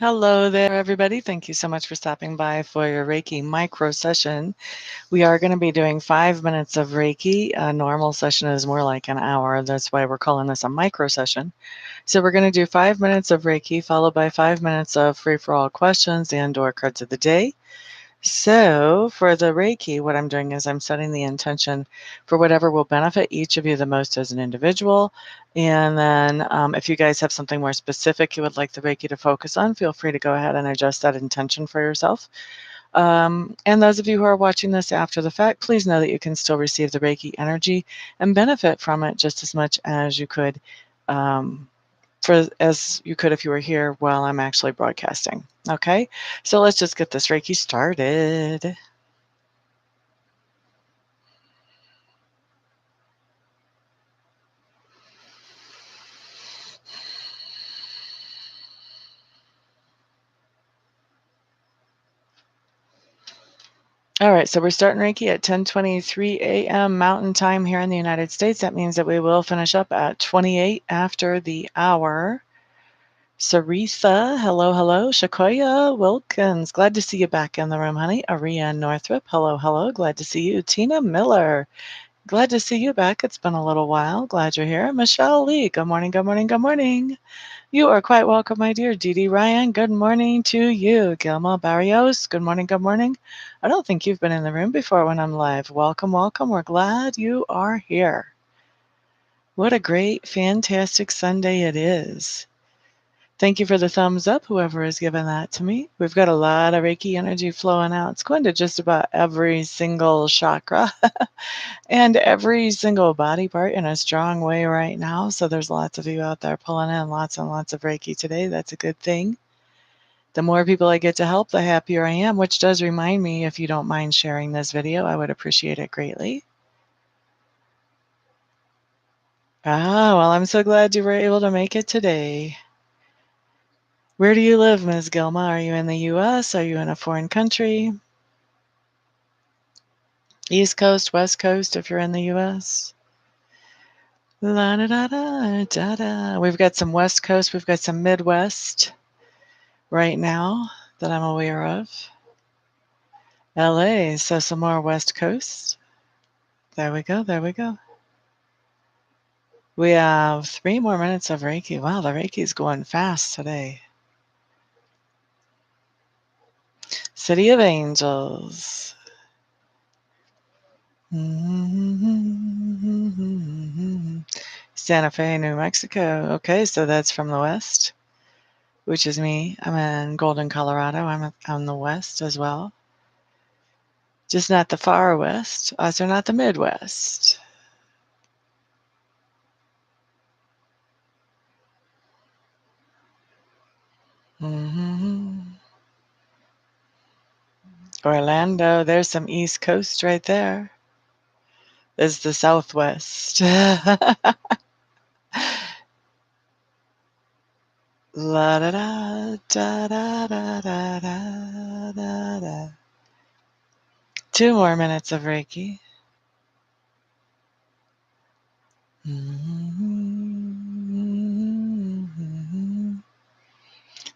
Hello there, everybody. Thank you so much for stopping by for your Reiki micro session. We are going to be doing 5 minutes of Reiki. A normal session is more like an hour. That's why we're calling this a micro session. So we're going to do 5 minutes of Reiki, followed by 5 minutes of free-for-all questions and/or cards of the day. So for the Reiki, what I'm doing is I'm setting the intention for whatever will benefit each of you the most as an individual. And then if you guys have something more specific you would like the Reiki to focus on, feel free to go ahead and adjust that intention for yourself. And those of you who are watching this after the fact, please know that you can still receive the Reiki energy and benefit from it just as much as you could if you were here while I'm actually broadcasting. Okay, so let's just get this Reiki started. All right, so we're starting Reiki at 10:23 a.m. Mountain Time here in the United States. That means that we will finish up at 28 after the hour. Saritha, hello, hello. Shakoya Wilkins, glad to see you back in the room, honey. Aria Northrup, hello, hello. Glad to see you. Tina Miller, glad to see you back. It's been a little while. Glad you're here. Michelle Lee, good morning, good morning, good morning. You are quite welcome, my dear. Dee Dee Ryan, good morning to you. Gilma Barrios, good morning, good morning. I don't think you've been in the room before when I'm live. Welcome, welcome. We're glad you are here. What a great, fantastic Sunday it is. Thank you for the thumbs up, whoever has given that to me. We've got a lot of Reiki energy flowing out. It's going to just about every single chakra and every single body part in a strong way right now. So there's lots of you out there pulling in lots and lots of Reiki today. That's a good thing. The more people I get to help, the happier I am, which does remind me, if you don't mind sharing this video, I would appreciate it greatly. Well, I'm so glad you were able to make it today. Where do you live, Ms. Gilma? Are you in the U.S.? Are you in a foreign country? East Coast, West Coast, if you're in the U.S.? La da da da da da. We've got some West Coast, we've got some Midwest right now that I'm aware of. LA, so some more West Coast. There we go, there we go. We have 3 more minutes of Reiki. Wow, the Reiki's going fast today. City of Angels. Santa Fe, New Mexico. Okay, so that's from the west, which is me. I'm in Golden, Colorado. I'm on the west as well. Just not the far west, also not the Midwest. Orlando, there's some East Coast right there. There's the Southwest. La da da da da da da da da da. 2 more minutes of Reiki.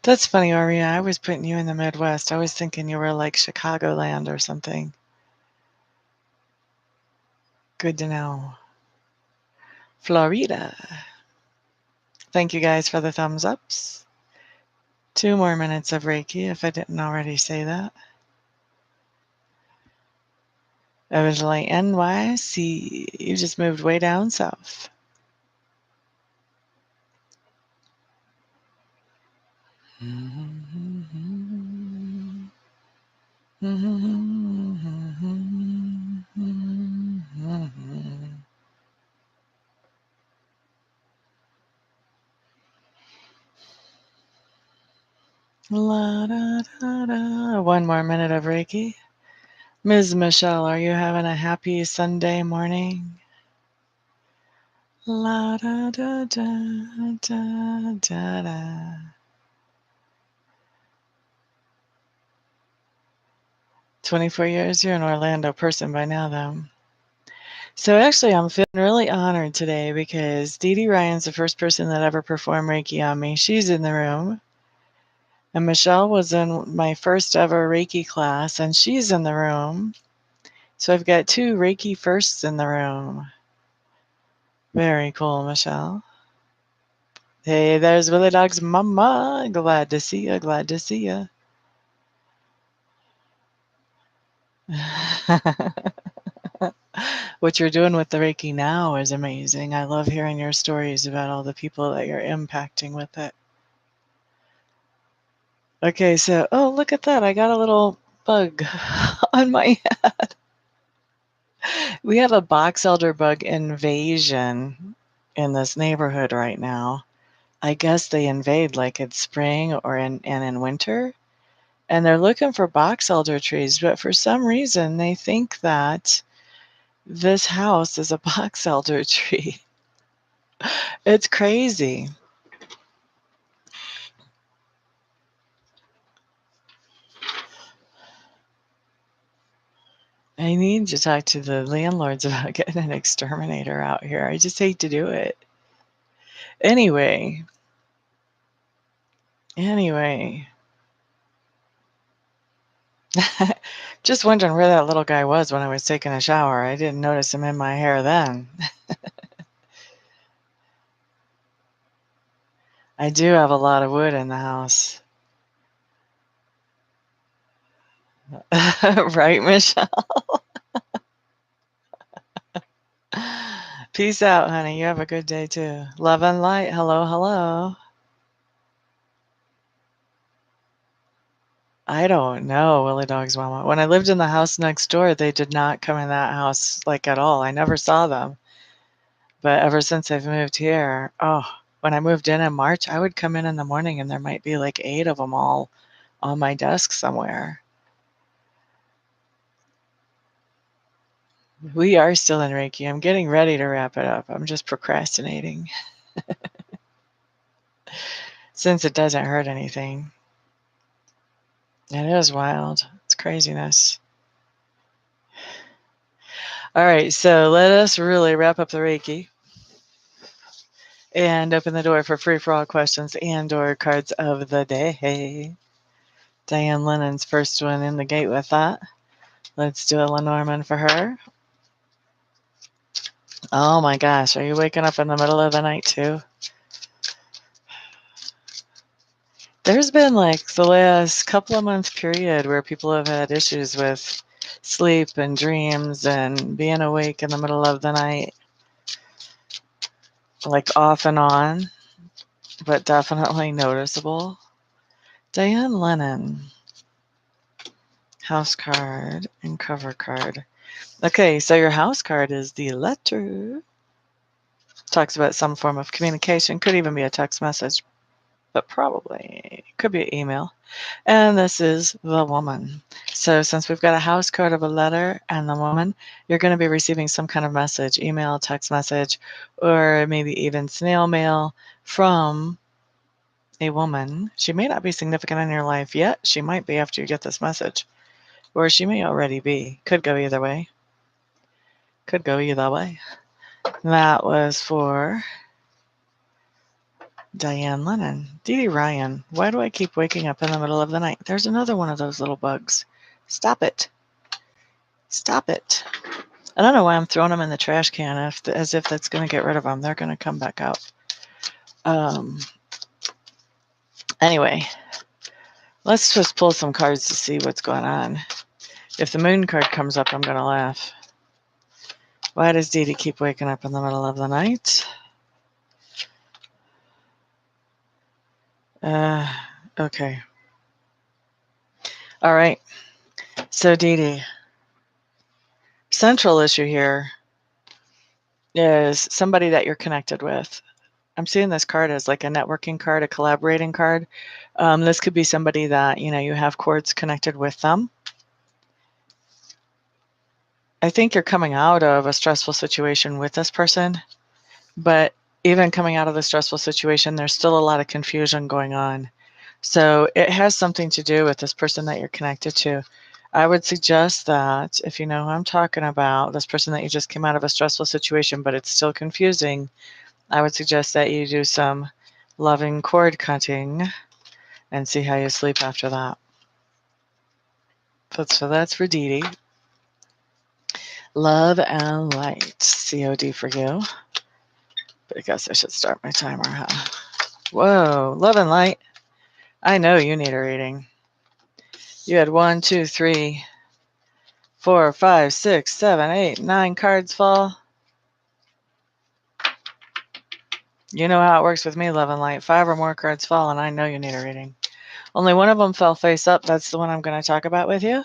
That's funny, Aria. I was putting you in the Midwest. I was thinking you were like Chicagoland or something. Good to know. Florida. Thank you guys for the thumbs ups. 2 more minutes of Reiki, if I didn't already say that. Originally NYC. You just moved way down south. La da da da. 1 more minute of Reiki. Ms. Michelle, are you having a happy Sunday morning? La da da da da da da. 24 years. You're an Orlando person by now, though. So actually, I'm feeling really honored today because Dee Dee Ryan's the first person that ever performed Reiki on me. She's in the room. And Michelle was in my first ever Reiki class, and she's in the room. So I've got 2 Reiki firsts in the room. Very cool, Michelle. Hey, there's Willie Dog's mama. Glad to see you. Glad to see you. What you're doing with the Reiki now is amazing. I love hearing your stories about all the people that you're impacting with it. Okay, so, oh, look at that. I got a little bug on my head. We have a box elder bug invasion in this neighborhood right now. I guess they invade like it's spring or in winter. And they're looking for box elder trees, but for some reason they think that this house is a box elder tree. It's crazy. I need to talk to the landlords about getting an exterminator out here. I just hate to do it. Anyway. Just wondering where that little guy was when I was taking a shower. I didn't notice him in my hair then. I do have a lot of wood in the house. Right, Michelle? Peace out, honey. You have a good day too. Love and light. Hello, hello. I don't know, Willie Dog's mama. When I lived in the house next door, they did not come in that house like at all. I never saw them. But ever since I've moved here, oh, when I moved in March, I would come in the morning and there might be like 8 of them all on my desk somewhere. We are still in Reiki. I'm getting ready to wrap it up. I'm just procrastinating since it doesn't hurt anything. It is wild. It's craziness. All right, so let us really wrap up the Reiki and open the door for free-for-all questions and/or cards of the day. Diane Lennon's first one in the gate with that. Let's do a Lenormand for her. Oh my gosh, are you waking up in the middle of the night too? There's been like the last couple of months period where people have had issues with sleep and dreams and being awake in the middle of the night, like off and on, but definitely noticeable. Diane Lennon, house card and cover card. Okay, so your house card is the letter. Talks about some form of communication, could even be a text message, but probably could be an email. And this is the woman. So since we've got a house card of a letter and the woman, you're going to be receiving some kind of message, email, text message, or maybe even snail mail from a woman. She may not be significant in your life yet. She might be after you get this message, or she may already be. Could go either way. Could go either way. That was for Diane Lennon. Dee Dee Ryan, why do I keep waking up in the middle of the night? There's another one of those little bugs. Stop it. Stop it. I don't know why I'm throwing them in the trash can as if that's going to get rid of them. They're going to come back out. Anyway, let's just pull some cards to see what's going on. If the moon card comes up, I'm going to laugh. Why does Dee Dee keep waking up in the middle of the night? Okay. All right. So Dee Dee, central issue here is somebody that you're connected with. I'm seeing this card as like a networking card, a collaborating card. This could be somebody that, you have cords connected with them. I think you're coming out of a stressful situation with this person, but even coming out of the stressful situation, there's still a lot of confusion going on. So it has something to do with this person that you're connected to. I would suggest that if you know who I'm talking about, this person that you just came out of a stressful situation, but it's still confusing, I would suggest that you do some loving cord cutting and see how you sleep after that. So that's for Dee Dee. Love and light, COD for you. But I guess I should start my timer, huh? Whoa, love and light. I know you need a reading. You had 1, 2, 3, 4, 5, 6, 7, 8, 9 cards fall. You know how it works with me, love and light. 5 or more cards fall, and I know you need a reading. Only one of them fell face up. That's the one I'm going to talk about with you.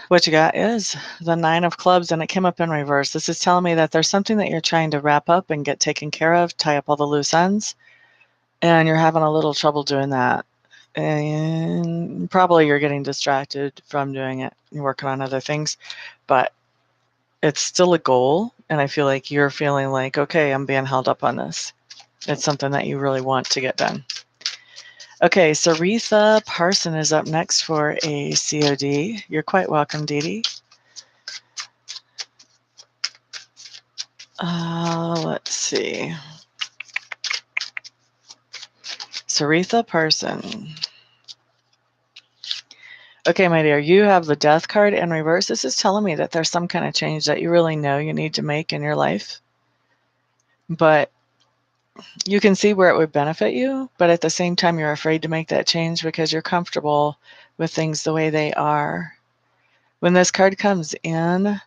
What you got is the 9 of clubs, and it came up in reverse. This is telling me that there's something that you're trying to wrap up and get taken care of, tie up all the loose ends, and you're having a little trouble doing that. And probably you're getting distracted from doing it. You're working on other things, but it's still a goal, and I feel like you're feeling like, okay, I'm being held up on this. It's something that you really want to get done. Okay, so Aretha Parson is up next for a COD. You're quite welcome, Dee Dee. Let's see. Aretha Parson. Okay, my dear, you have the Death card in reverse. This is telling me that there's some kind of change that you really know you need to make in your life. But you can see where it would benefit you, but at the same time, you're afraid to make that change because you're comfortable with things the way they are. When this card comes in,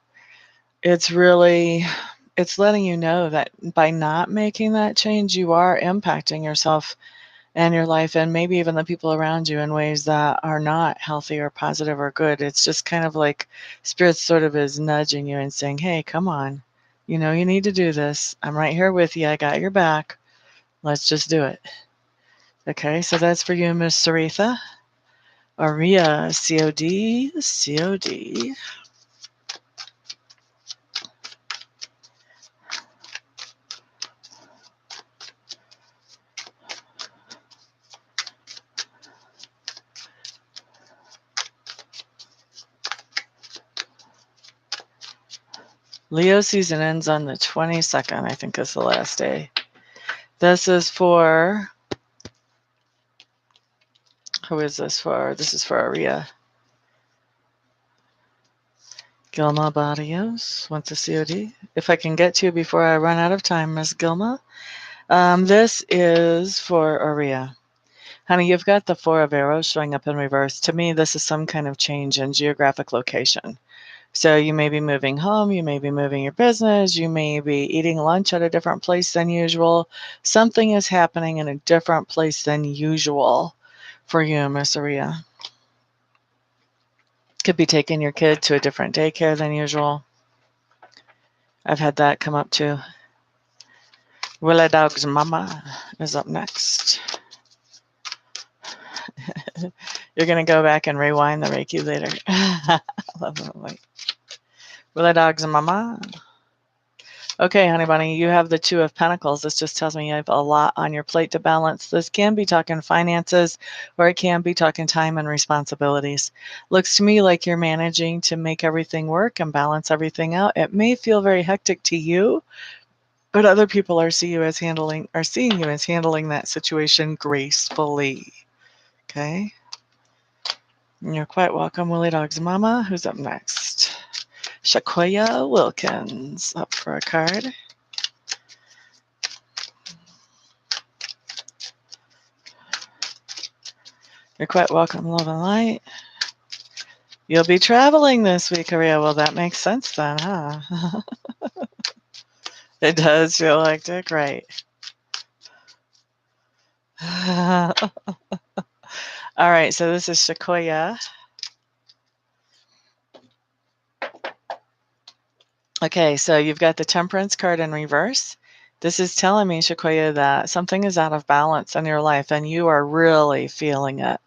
it's letting you know that by not making that change, you are impacting yourself and your life and maybe even the people around you in ways that are not healthy or positive or good. It's just kind of like Spirit sort of is nudging you and saying, hey, come on, you know, you need to do this. I'm right here with you. I got your back. Let's just do it. Okay, so that's for you, Miss Aretha. Aria, COD, COD. Leo season ends on the 22nd, I think is the last day. This is for, who is this for? This is for Aria. Gilma Barrios wants a COD. If I can get to you before I run out of time, Miss Gilma. This is for Aria. Honey, you've got the 4 of arrows showing up in reverse. To me, this is some kind of change in geographic location. So you may be moving home, you may be moving your business, you may be eating lunch at a different place than usual. Something is happening in a different place than usual for you, Miss Aria. Could be taking your kid to a different daycare than usual. I've had that come up too. Willa Dog's mama is up next. You're going to go back and rewind the Reiki later. I love that. Willa Dog's mama. Okay, honey bunny, you have the 2 of Pentacles. This just tells me you have a lot on your plate to balance. This can be talking finances, or it can be talking time and responsibilities. Looks to me like you're managing to make everything work and balance everything out. It may feel very hectic to you, but other people are seeing you as handling that situation gracefully. Okay? You're quite welcome, Willie Dog's mama. Who's up next? Shakoya Wilkins up for a card. You're quite welcome, love and light. You'll be traveling this week, Aria. Well, that makes sense then, huh? It does feel hectic, right? All right, so this is Shakoya. Okay, so you've got the Temperance card in reverse. This is telling me, Shakoya, that something is out of balance in your life and you are really feeling it.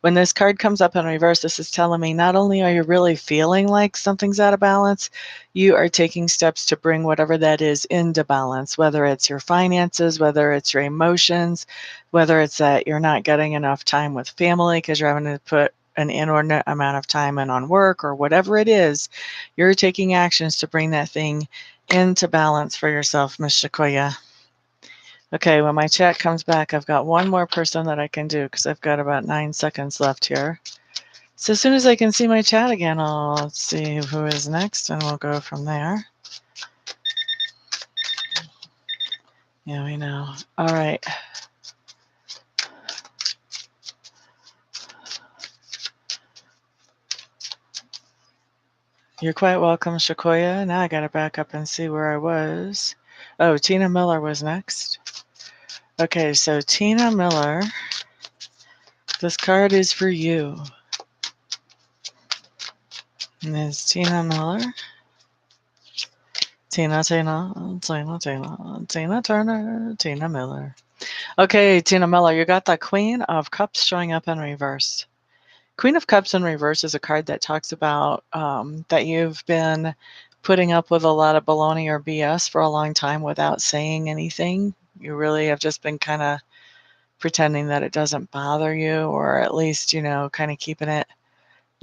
When this card comes up in reverse, this is telling me not only are you really feeling like something's out of balance, you are taking steps to bring whatever that is into balance, whether it's your finances, whether it's your emotions, whether it's that you're not getting enough time with family because you're having to put an inordinate amount of time in on work or whatever it is, you're taking actions to bring that thing into balance for yourself, Ms. Shakoya. Okay, when my chat comes back, I've got one more person that I can do because I've got about 9 seconds left here. So as soon as I can see my chat again, I'll see who is next and we'll go from there. Yeah, we know. All right. You're quite welcome, Shakoya. Now I got to back up and see where I was. Oh, Tina Miller was next. Okay, so Tina Miller, this card is for you. Ms. Tina Miller. Tina Turner, Tina Miller. Okay, Tina Miller, you got the Queen of Cups showing up in reverse. Queen of Cups in reverse is a card that talks about that you've been putting up with a lot of baloney or BS for a long time without saying anything. You really have just been kind of pretending that it doesn't bother you, or at least, kind of keeping it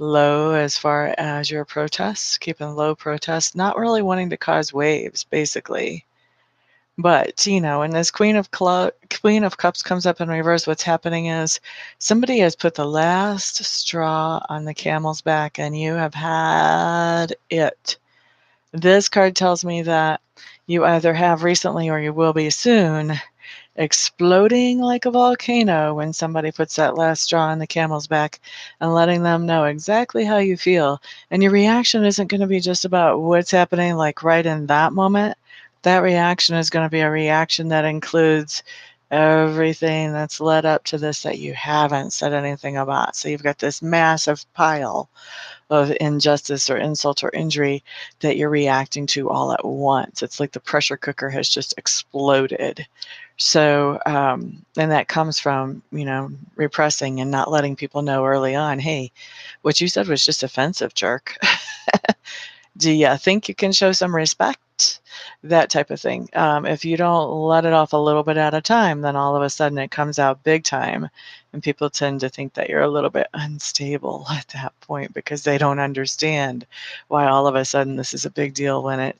low as far as your protests, keeping low protests, not really wanting to cause waves, basically. But, when this Queen of Cups comes up in reverse, what's happening is somebody has put the last straw on the camel's back and you have had it. This card tells me that you either have recently or you will be soon exploding like a volcano when somebody puts that last straw on the camel's back and letting them know exactly how you feel. And your reaction isn't going to be just about what's happening like right in that moment. That reaction is going to be a reaction that includes everything that's led up to this that you haven't said anything about. So you've got this massive pile of injustice or insult or injury that you're reacting to all at once. It's like the pressure cooker has just exploded. So, and that comes from, repressing and not letting people know early on, hey, what you said was just offensive, jerk. Do you think you can show some respect? That type of thing. If you don't let it off a little bit at a time, then all of a sudden it comes out big time. And people tend to think that you're a little bit unstable at that point because they don't understand why all of a sudden this is a big deal when it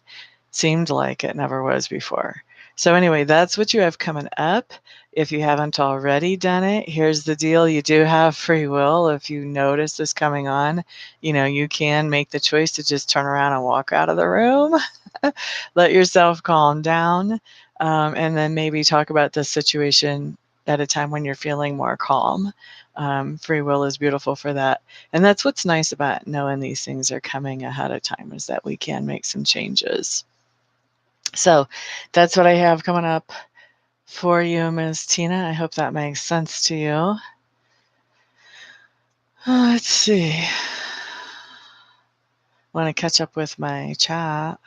seemed like it never was before. So anyway, that's what you have coming up. If you haven't already done it, here's the deal. You do have free will. If you notice this coming on, you can make the choice to just turn around and walk out of the room. Let yourself calm down, and then maybe talk about the situation at a time when you're feeling more calm. Free will is beautiful for that. And that's what's nice about knowing these things are coming ahead of time, is that we can make some changes. So that's what I have coming up for you, Ms. Tina. I hope that makes sense to you. Let's see. Want to catch up with my chat.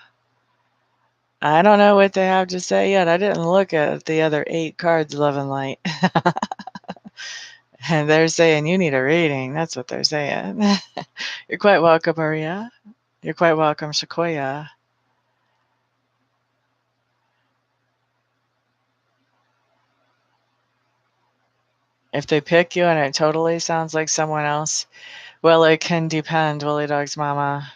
I don't know what they have to say yet. I didn't look at the other 8 cards, Love and Light. And they're saying you need a reading. That's what they're saying. You're quite welcome, Maria. You're quite welcome, Shakoya. If they pick you and it totally sounds like someone else, well, it can depend, Willie Dog's mama.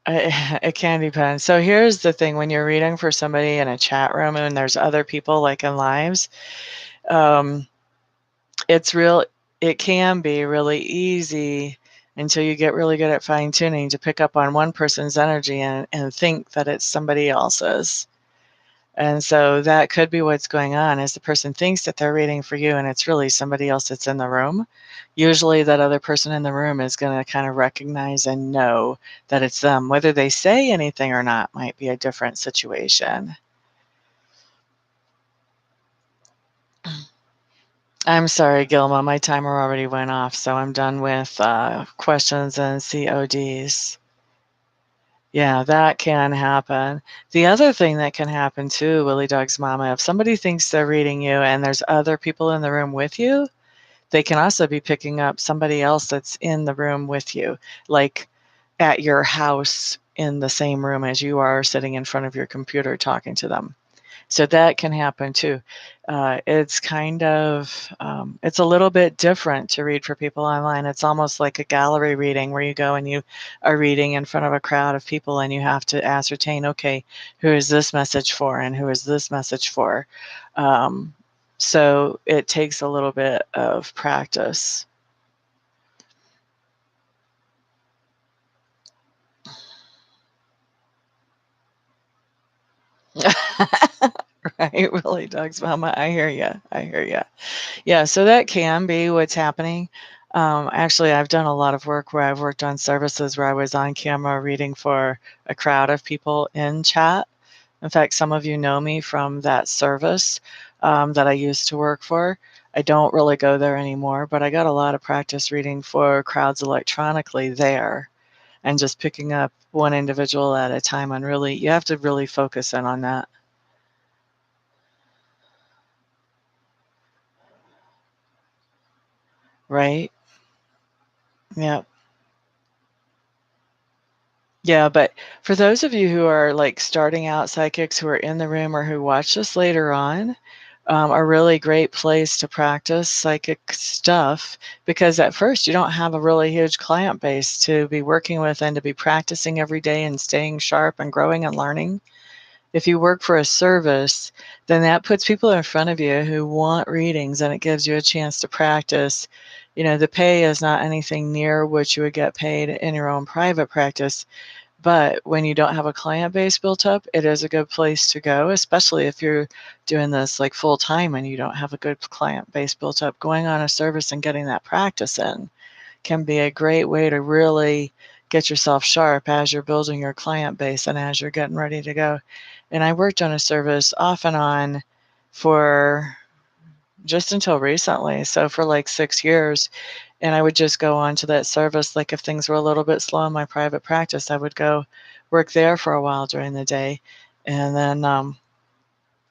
It can depend. So here's the thing: when you're reading for somebody in a chat room and there's other people like in lives, it can be really easy until you get really good at fine tuning to pick up on one person's energy and think that it's somebody else's. And so that could be what's going on, is the person thinks that they're reading for you and it's really somebody else that's in the room. Usually that other person in the room is going to kind of recognize and know that it's them. Whether they say anything or not might be a different situation. I'm sorry, Gilma, my timer already went off, so I'm done with questions and CODs. Yeah, that can happen. The other thing that can happen too, Willie Dog's mama, if somebody thinks they're reading you and there's other people in the room with you, they can also be picking up somebody else that's in the room with you, like at your house in the same room as you are, sitting in front of your computer talking to them. So that can happen too. It's kind of, it's a little bit different to read for people online. It's almost like a gallery reading where you go and you are reading in front of a crowd of people and you have to ascertain, okay, who is this message for and who is this message for? Um, so it takes a little bit of practice. Right, really, Doug's mama. I hear you. I hear you. Yeah, so that can be what's happening. Actually, I've done a lot of work where I've worked on services where I was on camera reading for a crowd of people in chat. In fact, some of you know me from that service that I used to work for. I don't really go there anymore, but I got a lot of practice reading for crowds electronically there and just picking up one individual at a time. And really, you have to really focus in on that, right? Yeah. Yeah, but for those of you who are like starting out psychics who are in the room or who watch this later on, a really great place to practice psychic stuff because at first you don't have a really huge client base to be working with and to be practicing every day and staying sharp and growing and learning. If you work for a service, then that puts people in front of you who want readings and it gives you a chance to practice. You know, the pay is not anything near what you would get paid in your own private practice, but when you don't have a client base built up, it is a good place to go, especially if you're doing this like full time and you don't have a good client base built up. Going on a service and getting that practice in can be a great way to really get yourself sharp as you're building your client base and as you're getting ready to go. And I worked on a service off and on for just until recently. So for like 6 years, and I would just go on to that service. Like if things were a little bit slow in my private practice, I would go work there for a while during the day and then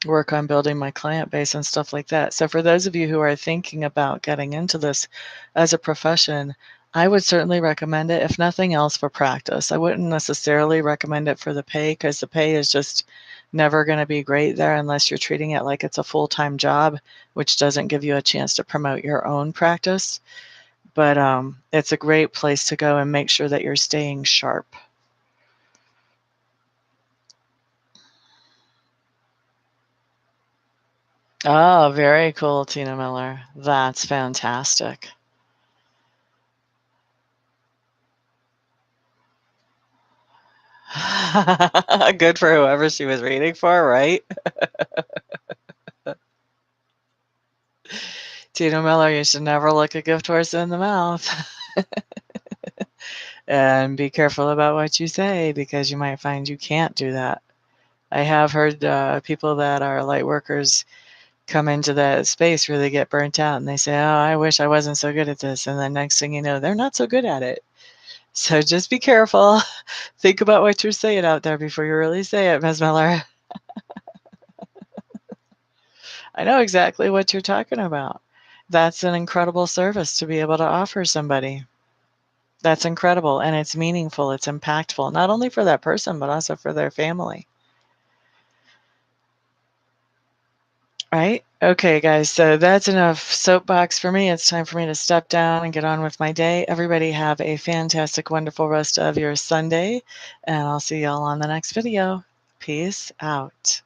work on building my client base and stuff like that. So for those of you who are thinking about getting into this as a profession, I would certainly recommend it, if nothing else, for practice. I wouldn't necessarily recommend it for the pay because the pay is just never going to be great there unless you're treating it like it's a full-time job, which doesn't give you a chance to promote your own practice. But it's a great place to go and make sure that you're staying sharp. Oh, very cool, Tina Miller. That's fantastic. Good for whoever she was reading for, right? Tina Miller, you should never look a gift horse in the mouth. And be careful about what you say because you might find you can't do that. I have heard people that are light workers come into that space where they get burnt out and they say, oh, I wish I wasn't so good at this. And then next thing you know, they're not so good at it. So just be careful. Think about what you're saying out there before you really say it, Ms. Miller. I know exactly what you're talking about. That's an incredible service to be able to offer somebody. That's incredible. And it's meaningful. It's impactful, not only for that person, but also for their family. Right? Okay, guys. So that's enough soapbox for me. It's time for me to step down and get on with my day. Everybody have a fantastic, wonderful rest of your Sunday. And I'll see y'all on the next video. Peace out.